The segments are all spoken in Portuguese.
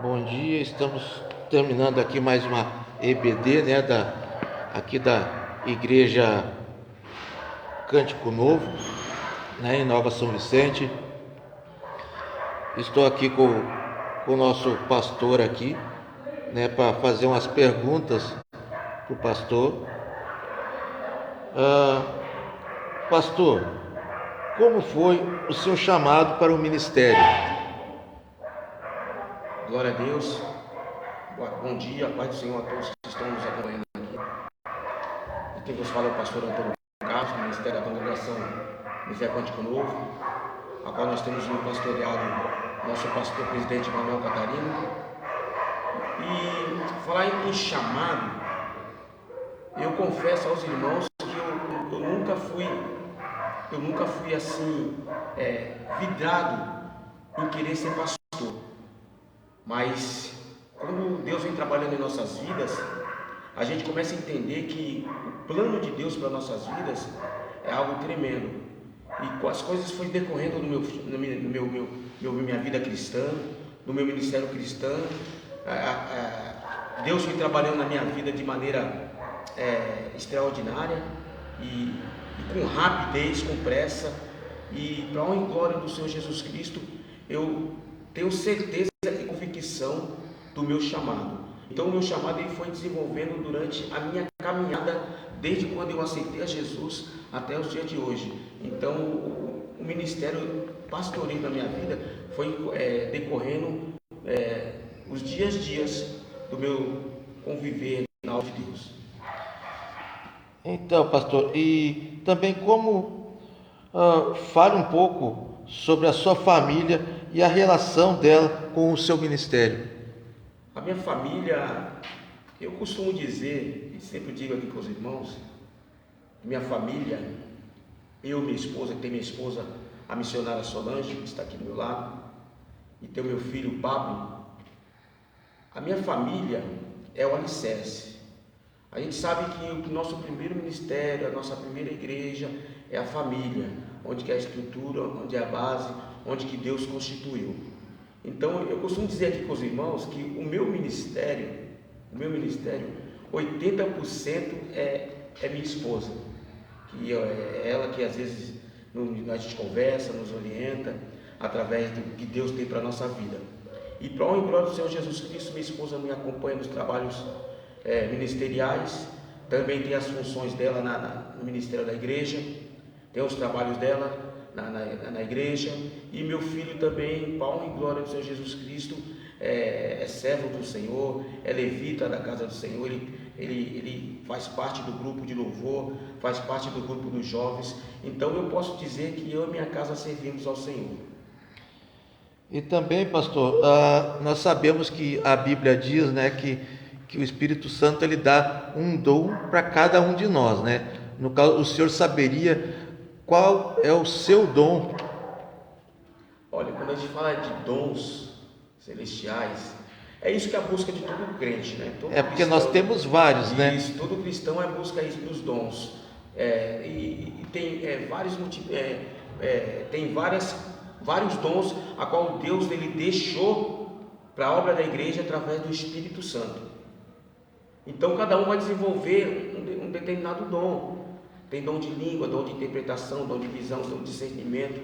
Bom dia, estamos terminando aqui mais uma EBD, né, aqui da Igreja Cântico Novo, né, em Nova São Vicente. Estou aqui com o nosso pastor aqui, né, para fazer umas perguntas para o pastor. Pastor, como foi o seu chamado para o ministério? Glória a Deus. Bom dia, paz do Senhor a todos que estão nos acompanhando aqui. E quem vos fala é o pastor Antônio Carlos, do Ministério da Congregação Misericórdia Novo, a qual nós temos no pastoreado nosso pastor presidente Manuel Catarino. E falar em chamado, eu confesso aos irmãos que eu nunca fui assim, vidrado em querer ser pastor. Mas quando Deus vem trabalhando em nossas vidas, a gente começa a entender que o plano de Deus para nossas vidas é algo tremendo. E as coisas foram decorrendo minha vida cristã, no meu ministério cristão. Deus vem trabalhando na minha vida de maneira extraordinária e com rapidez, com pressa. E para a honra e glória do Senhor Jesus Cristo, eu tenho certeza e convicção do meu chamado. Então o meu chamado ele foi desenvolvendo durante a minha caminhada, desde quando eu aceitei a Jesus até os dias de hoje. Então o ministério pastoreio da minha vida foi decorrendo os dias do meu conviver na obra de Deus. Então, pastor, e também fale um pouco sobre a sua família e a relação dela com o seu ministério. A minha família, eu costumo dizer, e sempre digo aqui com os irmãos, minha família, eu, minha esposa, tenho minha esposa, a missionária Solange, que está aqui do meu lado, e tenho meu filho Pablo. A minha família é o alicerce. A gente sabe que o nosso primeiro ministério, a nossa primeira igreja é a família, onde que é a estrutura, onde é a base, onde que Deus constituiu. Então eu costumo dizer aqui com os irmãos que o meu ministério, 80% é minha esposa, que é ela que às vezes a gente conversa, nos orienta através do que Deus tem para a nossa vida. E para a honra e glória do Senhor Jesus Cristo, minha esposa me acompanha nos trabalhos ministeriais, também tem as funções dela no ministério da igreja, tem os trabalhos dela na igreja, e meu filho também, para a honra e glória do Senhor Jesus Cristo, é servo do Senhor, é levita da casa do Senhor, ele faz parte do grupo de louvor, faz parte do grupo dos jovens. Então eu posso dizer que eu e minha casa servimos ao Senhor. E também, pastor, nós sabemos que a Bíblia diz, né, que o Espírito Santo ele dá um dom para cada um de nós, né? No caso, o senhor saberia qual é o seu dom? Olha, quando a gente fala de dons celestiais, é isso que é a busca de todo crente, né? Todo Porque cristão, nós temos vários, né? isso, todo cristão é busca dos dons. E tem vários dons a qual Deus ele deixou para a obra da igreja através do Espírito Santo. Então cada um vai desenvolver um determinado dom. Tem dom de língua, dom de interpretação, dom de visão, dom de discernimento.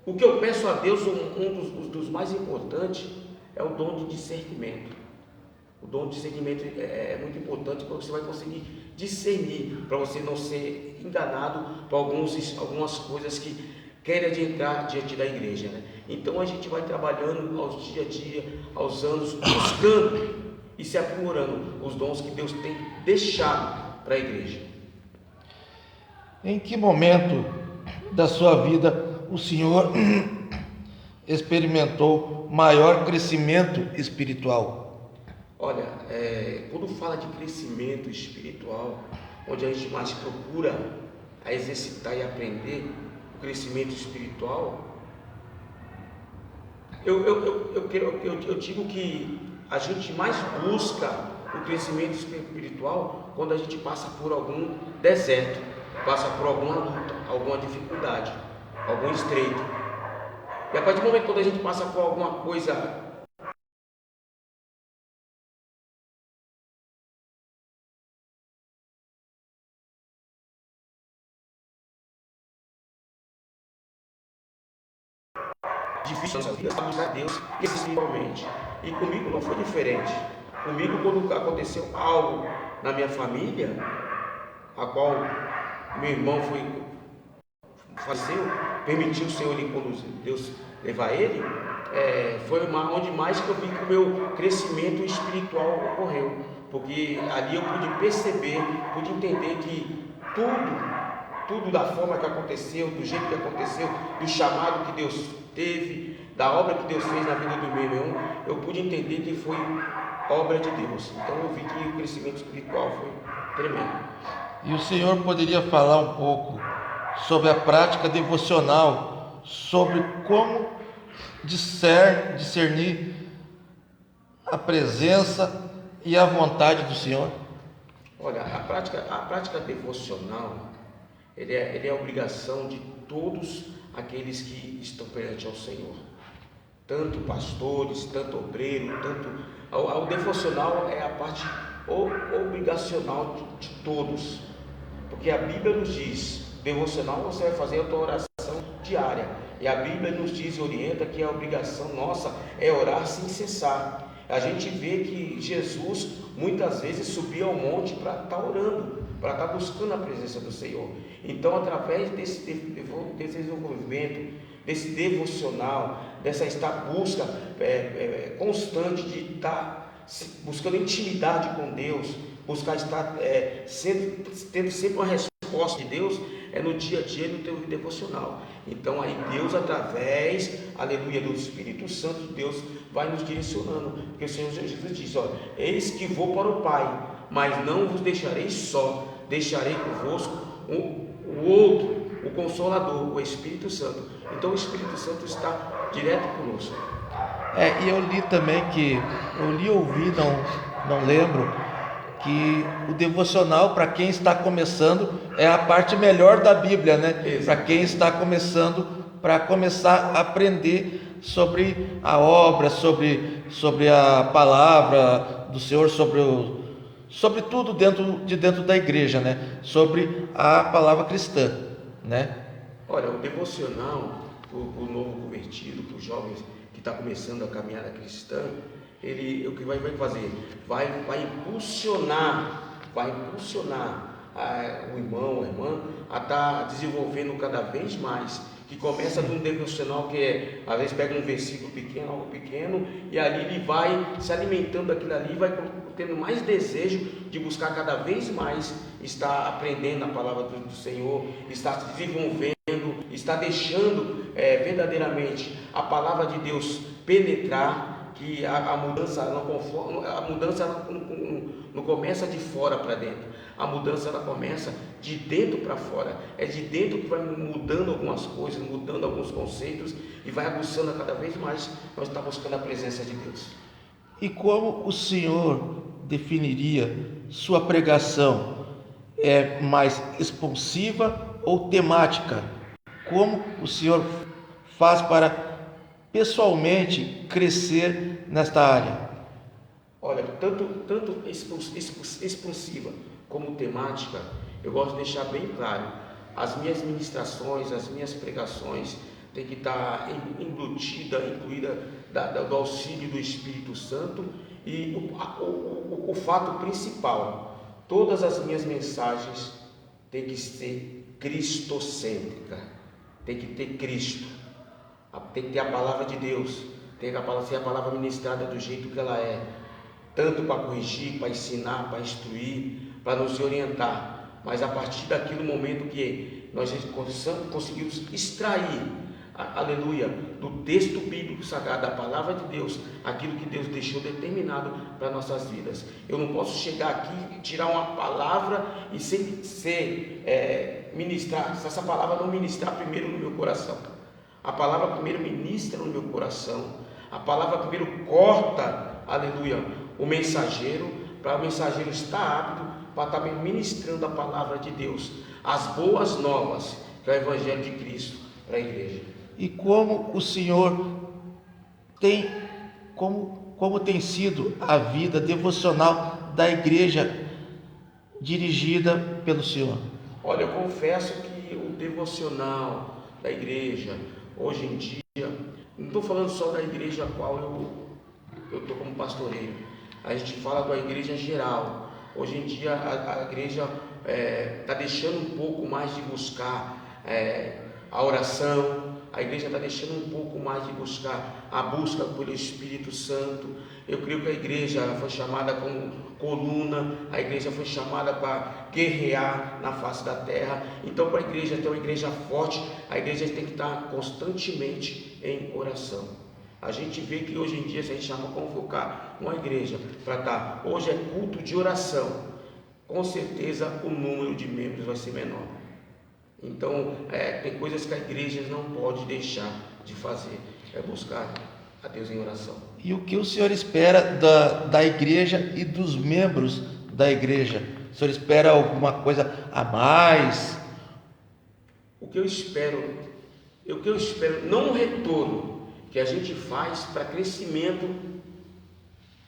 O que eu peço a Deus, um dos mais importantes, é o dom de discernimento. O dom de discernimento é muito importante, porque você vai conseguir discernir, para você não ser enganado por algumas coisas que querem adentrar diante da igreja, né? Então a gente vai trabalhando aos dia a dia, aos anos, buscando e se aprimorando os dons que Deus tem deixado para a igreja. Em que momento da sua vida o senhor experimentou maior crescimento espiritual? Olha, quando fala de crescimento espiritual, onde a gente mais procura a exercitar e aprender o crescimento espiritual, eu digo que a gente mais busca o crescimento espiritual quando a gente passa por algum deserto, passa por alguma luta, alguma dificuldade, algum estreito. E a partir do momento quando a gente passa por alguma coisa difícil na nossa vida, buscar Deus espiritualmente. E comigo não foi diferente. Comigo, quando aconteceu algo na minha família, a qual meu irmão faleceu, permitiu o Senhor Deus levar ele, foi onde mais que eu vi que o meu crescimento espiritual ocorreu, porque ali eu pude perceber, pude entender que tudo da forma que aconteceu, do jeito que aconteceu, do chamado que Deus teve, da obra que Deus fez na vida do meu irmão, eu pude entender que foi obra de Deus. Então eu vi que o crescimento espiritual foi tremendo. E o senhor poderia falar um pouco sobre a prática devocional, sobre como discernir a presença e a vontade do Senhor? Olha, a prática devocional, ele é a obrigação de todos aqueles que estão perante ao Senhor, tanto pastores, tanto obreiros, o devocional é a parte obrigacional de todos, porque a Bíblia nos diz, devocional você vai fazer a tua oração diária, e a Bíblia nos diz e orienta que a obrigação nossa é orar sem cessar. A gente vê que Jesus muitas vezes subia ao monte para estar orando, para estar buscando a presença do Senhor. Então, através desse desenvolvimento, desse devocional, dessa busca constante de estar buscando intimidade com Deus, buscar estar tendo sempre uma resposta de Deus, é no dia a dia, no teu devocional. Então aí Deus, através, aleluia, do Espírito Santo de Deus, vai nos direcionando, porque o Senhor Jesus diz, eis que vou para o Pai, mas não vos deixarei só, deixarei convosco o outro, o Consolador, o Espírito Santo. Então o Espírito Santo está direto conosco. E eu li também ouvi, não lembro, que o devocional, para quem está começando, é a parte melhor da Bíblia, né? Para quem está começando, para começar a aprender sobre a obra, sobre a palavra do Senhor, sobre tudo dentro da igreja, né? Sobre a palavra cristã, né? Olha, o devocional, o novo convertido, para os jovens que está começando a caminhada cristã, ele o que vai fazer? Vai impulsionar o irmão, a irmã a estar desenvolvendo cada vez mais, que começa de um devocional que às vezes pega um versículo pequeno, algo pequeno, e ali ele vai se alimentando daquilo ali, vai tendo mais desejo de buscar cada vez mais estar aprendendo a palavra do Senhor, estar se desenvolvendo, estar deixando verdadeiramente a palavra de Deus penetrar, que a mudança não começa de fora para dentro, a mudança ela começa de dentro para fora, é de dentro que vai mudando algumas coisas, mudando alguns conceitos, e vai aguçando cada vez mais, nós estamos buscando a presença de Deus. E como o Senhor definiria sua pregação? É mais expansiva ou temática? Como o Senhor faz para pessoalmente crescer nesta área? Olha, tanto expansiva como temática, eu gosto de deixar bem claro, as minhas ministrações, as minhas pregações tem que estar incluída do auxílio do Espírito Santo, e o fato principal, todas as minhas mensagens tem que ser cristocêntrica, tem que ter Cristo, tem que ter a palavra de Deus, tem que ser a palavra ministrada do jeito que ela é, tanto para corrigir, para ensinar, para instruir, para nos orientar, mas a partir daquele momento que nós conseguimos extrair, aleluia, do texto bíblico sagrado, da palavra de Deus, aquilo que Deus deixou determinado para nossas vidas. Eu não posso chegar aqui e tirar uma palavra e sem ministrar, se essa palavra não ministrar primeiro no meu coração. A palavra primeiro ministra no meu coração, a palavra primeiro corta, aleluia, o mensageiro, para o mensageiro estar apto para estar ministrando a palavra de Deus, as boas novas, que é o Evangelho de Cristo para a igreja. E como o Senhor como tem sido a vida devocional da igreja dirigida pelo Senhor? Olha, eu confesso que o devocional da igreja, hoje em dia, Não estou falando só da igreja a qual eu estou como pastoreio. A gente fala da igreja geral. Hoje em dia a igreja está deixando um pouco mais de buscar a oração. A igreja está deixando um pouco mais de buscar a busca pelo Espírito Santo. Eu creio que a igreja foi chamada como coluna, a igreja foi chamada para guerrear na face da terra. Então, para a igreja ter uma igreja forte, a igreja tem que estar constantemente em oração. A gente vê que hoje em dia, se a gente chama convocar uma igreja para estar, hoje é culto de oração, com certeza o número de membros vai ser menor. Então, tem coisas que a igreja não pode deixar de fazer, é buscar a Deus em oração. E o que o senhor espera da igreja e dos membros da igreja? O senhor espera alguma coisa a mais? O que eu espero, não um retorno que a gente faz para crescimento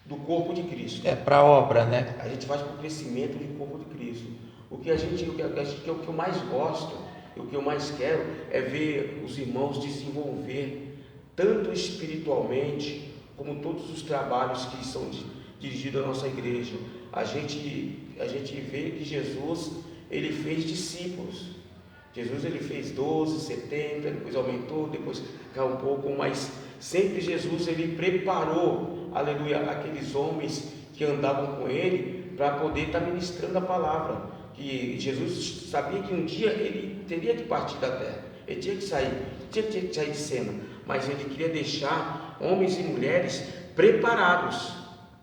do corpo de Cristo. Para a obra, né? A gente faz para o crescimento do corpo de Cristo. O que eu mais gosto, o que eu mais quero é ver os irmãos desenvolver, tanto espiritualmente, como todos os trabalhos que são dirigidos à nossa igreja. A gente vê que Jesus, ele fez discípulos. Jesus, ele fez 12, 70, depois aumentou, depois caiu um pouco, mas sempre Jesus, ele preparou, aleluia, aqueles homens que andavam com ele para poder estar ministrando a palavra. Que Jesus sabia que um dia ele teria que partir da terra, ele tinha que sair de cena, mas ele queria deixar homens e mulheres preparados,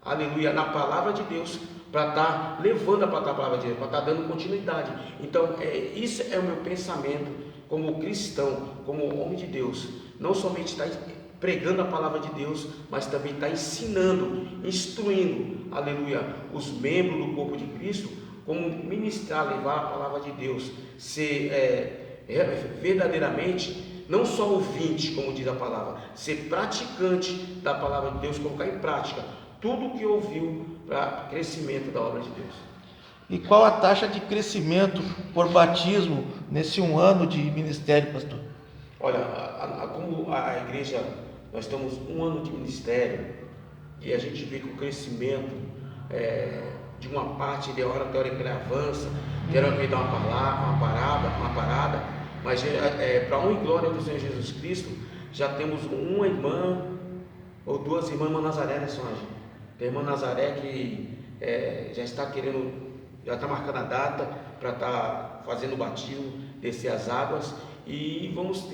aleluia, na palavra de Deus, para estar levando a palavra de Deus, para estar dando continuidade. Então, isso é o meu pensamento como cristão, como homem de Deus, não somente estar pregando a palavra de Deus, mas também estar ensinando, instruindo, aleluia, os membros do corpo de Cristo, como ministrar, levar a palavra de Deus, ser verdadeiramente, não só ouvinte, como diz a palavra, ser praticante da palavra de Deus, colocar em prática tudo o que ouviu para crescimento da obra de Deus. E qual a taxa de crescimento por batismo nesse 1 ano de ministério, pastor? Olha, como a igreja, nós estamos 1 ano de ministério e a gente vê que o crescimento de uma parte de hora teórica ele avança, tem hora que ele dá uma parada, mas para a honra e glória do Senhor Jesus Cristo, já temos uma irmã ou 2 irmãs Nazaré, né, Sonja? Tem a irmã Nazaré que já está marcando a data para estar fazendo o batismo, descer as águas, e vamos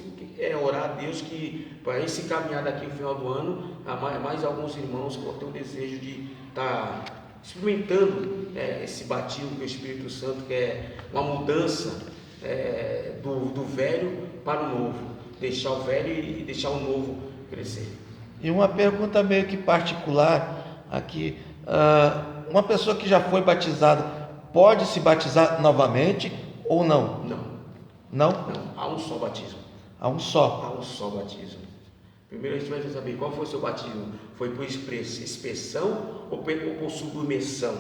orar a Deus que para esse caminhar daqui no final do ano, mais alguns irmãos vão ter o desejo de estar experimentando esse batismo com o Espírito Santo, que é uma mudança do velho para o novo, deixar o velho e deixar o novo crescer. E uma pergunta meio que particular aqui, uma pessoa que já foi batizada pode se batizar novamente ou não? Não? Há um só batismo. Há um só? Há um só batismo. Primeiro a gente vai saber qual foi o seu batismo. Foi por expressão ou por submersão?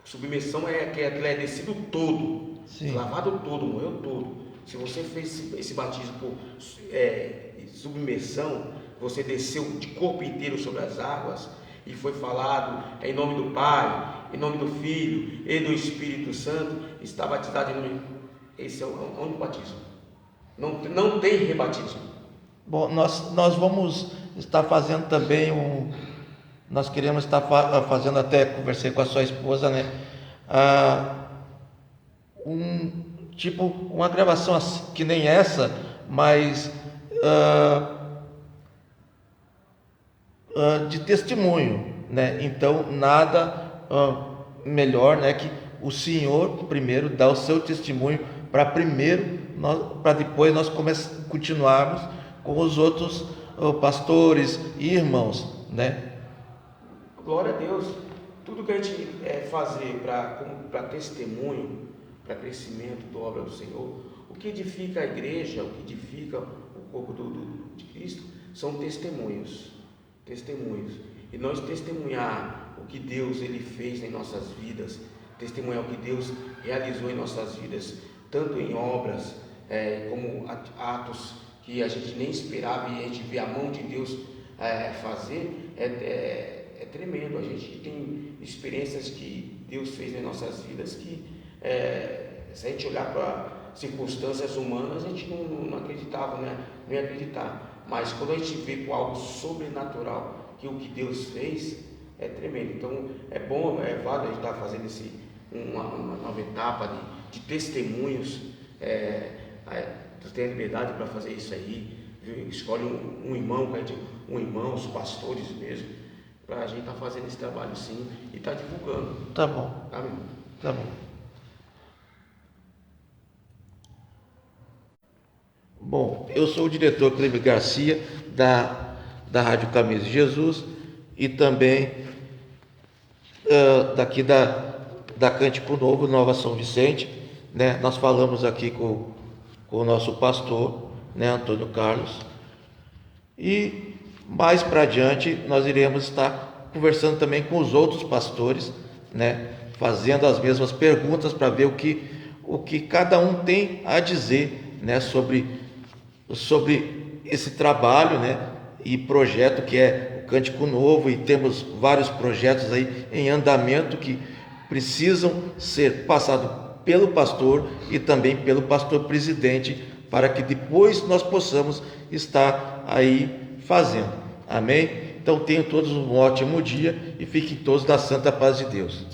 Submersão é que aquilo é descido todo, lavado todo, morreu todo. Se você fez esse batismo por submersão, você desceu de corpo inteiro sobre as águas e foi falado em nome do Pai, em nome do Filho e do Espírito Santo, está batizado em nome. Esse é o único batismo. Não tem rebatismo. Bom, nós vamos estar fazendo também nós queremos estar fazendo, até conversei com a sua esposa, né? Uma gravação assim, que nem essa, mas de testemunho, né? Então nada melhor, né, que o senhor primeiro dá o seu testemunho para depois nós continuarmos com os outros pastores e irmãos, né? Glória a Deus. Tudo que a gente fazer para testemunho, para crescimento da obra do Senhor, o que edifica a igreja, o que edifica o corpo de Cristo, são testemunhos. E nós testemunhar o que Deus ele fez em nossas vidas, testemunhar o que Deus realizou em nossas vidas, tanto em obras como atos que a gente nem esperava e a gente vê a mão de Deus fazer, é tremendo. A gente tem experiências que Deus fez nas nossas vidas que, se a gente olhar para circunstâncias humanas, a gente não acreditava, né? Não ia acreditar. Mas quando a gente vê com algo sobrenatural, que o que Deus fez é tremendo. Então é bom, é válido a gente estar fazendo uma nova etapa de testemunhos. Você tem a liberdade para fazer isso aí, viu? Escolhe um irmão, os pastores mesmo, para a gente estar fazendo esse trabalho sim e estar divulgando. Tá bom. Tá, meu irmão? Tá bom. Bom, eu sou o diretor Cleber Garcia da Rádio Caminhos de Jesus e também daqui da Cântico Novo, Nova São Vicente, né? Nós falamos aqui com o nosso pastor, né, Antônio Carlos, e mais para adiante nós iremos estar conversando também com os outros pastores, né, fazendo as mesmas perguntas para ver o que cada um tem a dizer, né, sobre esse trabalho, né, e projeto que é o Cântico Novo, e temos vários projetos aí em andamento que precisam ser passados pelo pastor e também pelo pastor presidente, para que depois nós possamos estar aí fazendo. Amém? Então tenham todos um ótimo dia e fiquem todos na santa paz de Deus.